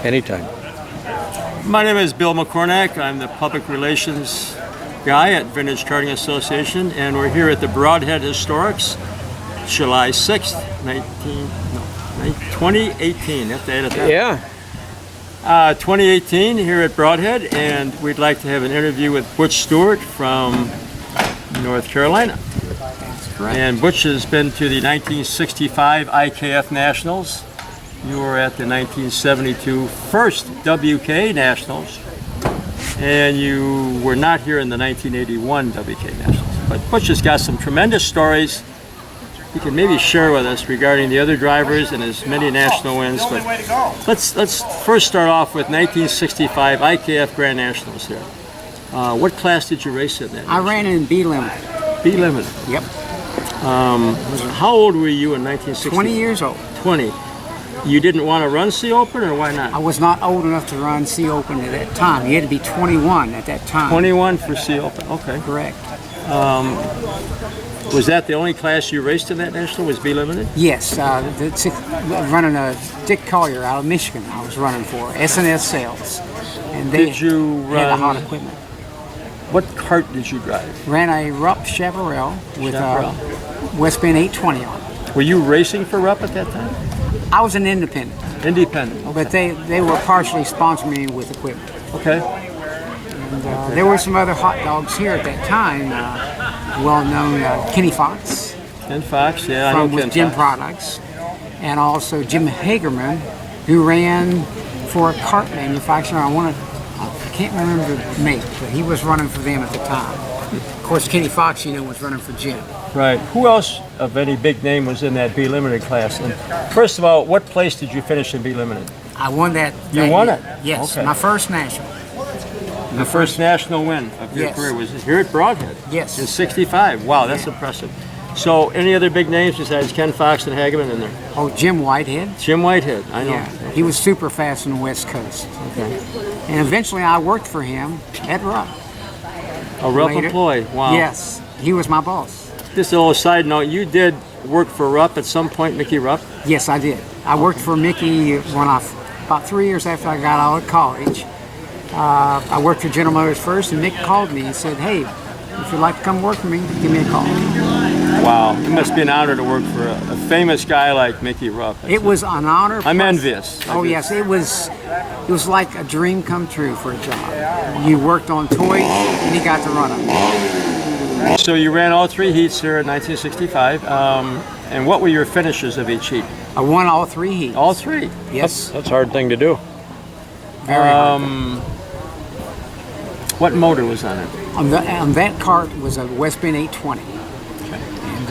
Anytime. My name is Bill McCornack. I'm the public relations guy at Vintage Karting Association, and we're here at the Brodhead Historics, July 6th, 2018. Have to edit that. Yeah. 2018 here at Brodhead, and we'd like to have an interview with Butch Stewart from North Carolina. That's correct. And Butch has been to the 1965 IKF Nationals. You were at the 1972 first WKA Nationals, and you were not here in the 1981 WKA Nationals. But Butch has got some tremendous stories he can maybe share with us regarding the other drivers and his many national wins. But let's first start off with 1965 IKF Grand Nationals here. What class did you race in that? I ran in B Limited. B Limited. Yep. How old were you in 1965? 20 years old. 20. You didn't want to run C Open, or why not? I was not old enough to run C Open at that time. You had to be 21 at that time. 21 for C Open. Okay. Correct. Was that the only class you raced in that national? Was B Limited? Yes. Running a Dick Collier out of Michigan. I was running for S&S Sales, and they Did you had the hot run? equipment. What cart did you drive? Ran a Rupp Chaparral with West Bend 820 on it. Were you racing for Rupp at that time? I was an independent, Independent. but they were partially sponsoring me with equipment. Okay. And, there were some other hot dogs here at that time. Well-known Kenny Fox Ken Fox, yeah, I know from Ken Jim Fox. Products, and also Jim Hagerman, who ran for a cart manufacturer. I can't remember the make, but he was running for them at the time. Of course, Kenny Fox, was running for Jim. Right. Who else of any big name was in that B Limited class? And first of all, what place did you finish in B Limited? I won that. You won it? Yes, Okay. my first national. The first national win of your Yes. career was here at Brodhead. Yes. In '65. Wow, that's impressive. So, any other big names besides Ken Fox and Hageman in there? Oh, Jim Whitehead. Jim Whitehead, I know. Yeah, he was super fast on the West Coast. Okay. And eventually I worked for him at Rupp. A Rupp Later. employee. Wow. Yes, he was my boss. Just a little side note, you did work for Rupp at some point, Mickey Rupp? Yes, I did. I worked for Mickey about 3 years after I got out of college. I worked for General Motors first, and Mick called me and said, "Hey, if you'd like to come work for me, give me a call." Wow, it must be an honor to work for a famous guy like Mickey Rupp. It was an honor. I'm plus- envious. Oh yes, it was like a dream come true for a job. You worked on toys, and you got to run them. So you ran all three heats here in 1965. And what were your finishes of each heat? I won all three heats. All three. Yes, That's a hard thing to do. very hard. What motor was on it? On that cart was a West Bend 820.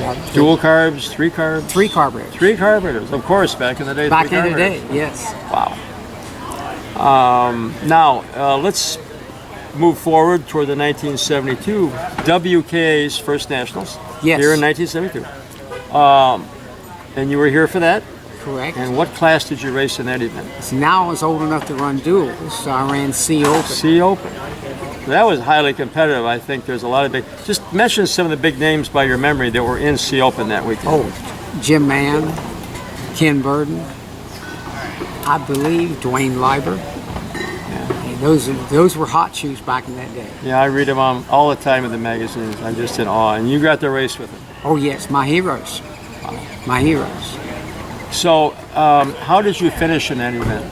And, Dual carbs, three carbs? 3 carburetors. Three carburetors, of course, back in the day. Back three in the carburetors. day, yes. Wow. Now, let's move forward toward the 1972 WKA's first nationals. Yes. Here in 1972. And you were here for that? Correct. And what class did you race in that event? So now I was old enough to run duals, so I ran C Open. C Open. That was highly competitive. I think there's a lot of big. Just mention some of the big names by your memory that were in C Open that weekend. Oh, Jim Mann, Ken Burden, I believe Dwayne Leiber. And those were hot shoes back in that day. Yeah, I read them all the time in the magazines. I'm just in awe. And you got to race with them. Oh yes, my heroes. My heroes. So, how did you finish in that event?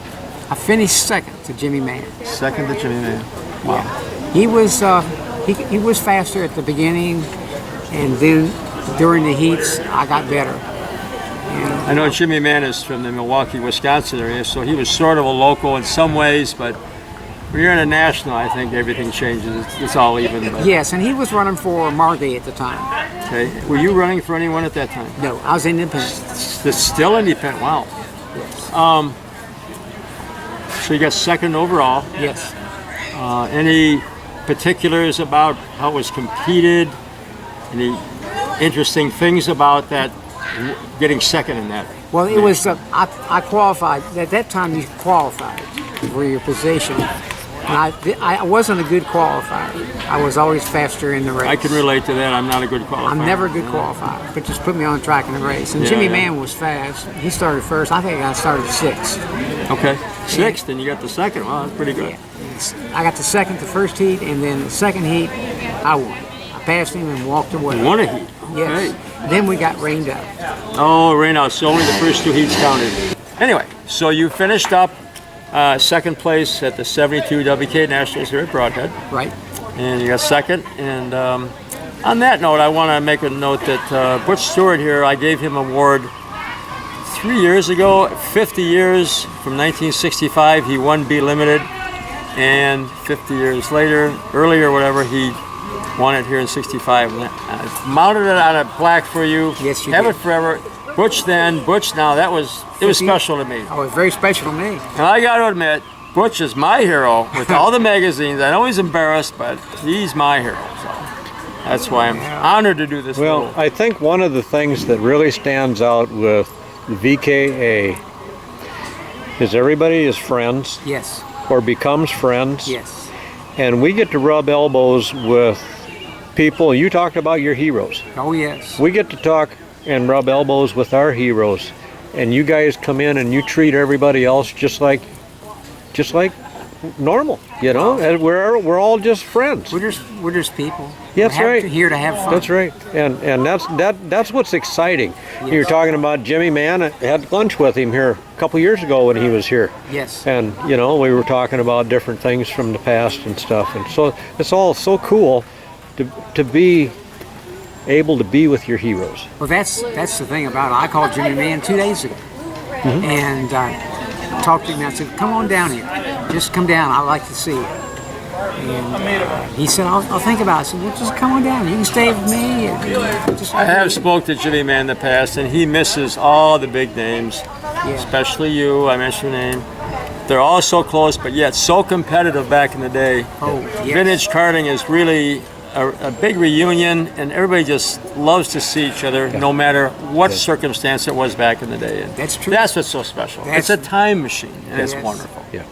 I finished second to Jimmy Mann. Second to Jimmy Mann. Wow. He was he was faster at the beginning, and then during the heats I got better. And I know Jimmy Mann is from the Milwaukee, Wisconsin area, so he was sort of a local in some ways, but when you're in a national, I think everything changes. It's all even. But, yes, and he was running for Margay at the time. okay. Were you running for anyone at that time? No, I was independent. Still independent. Wow. Yes. So you got second overall. Yes. Any particulars about how it was competed? Any interesting things about that, getting second in that? Well, it was, I qualified, at that time you qualified for your position. And I wasn't a good qualifier. I was always faster in the race. I can relate to that. I'm not a good qualifier. I'm never a good qualifier, but just put me on the track in the race. And Yeah, Jimmy yeah. Mann was fast. He started first. I think I started sixth. Okay. Sixth, and you got the second. Wow, that's pretty good. I got the second, the first heat, and then the second heat, I won. I passed him and walked away. You won a heat. Yes. Okay. Then we got rained out. Oh, right now, so only the first 2 heats counted. Anyway, so you finished up second place at the 72 WKA Nationals here at Brodhead. Right. And you got second. And on that note, I want to make a note that Butch Stewart here, I gave him an award 3 years ago, 50 years from 1965, he won B Limited. And 50 years later, earlier, whatever, he won it here in 65. I mounted it on a plaque for you. Yes, you Have did. it forever. Butch then, Butch now. It was special to me. Oh, it's very special to me. And I got to admit, Butch is my hero with all the magazines. I know he's embarrassed, but he's my hero. So that's why I'm honored to do this. Well, I think one of the things that really stands out with VKA is everybody is friends Yes. or becomes friends. Yes. And we get to rub elbows with people. You talked about your heroes. Oh, yes. We get to talk and rub elbows with our heroes. And you guys come in and you treat everybody else just like normal, you know? And we're all just friends. We're just people. That's We're right. Here to have fun. That's right, and that's what's exciting. Yes. You're talking about Jimmy Man. I had lunch with him here a couple years ago when he was here. Yes. And you know, we were talking about different things from the past and stuff, and so it's all so cool to be able to be with your heroes. Well, that's the thing about it. I called Jimmy Man 2 days ago, and talked to him. And I said, "Come on down here. Just come down. I'd like to see you." And he said, "I'll think about it." I said, "Well, just come on down. You can stay with me." I have spoke to Jimmy Man in the past, and he misses all the big names, especially you. I mentioned your name. They're all so close, but yet so competitive back in the day. Oh, yes. Vintage karting is really a big reunion, and everybody just loves to see each other, no matter what circumstance it was back in the day. And That's true. That's what's so special. It's a time machine, and it's Yes. wonderful. Yeah.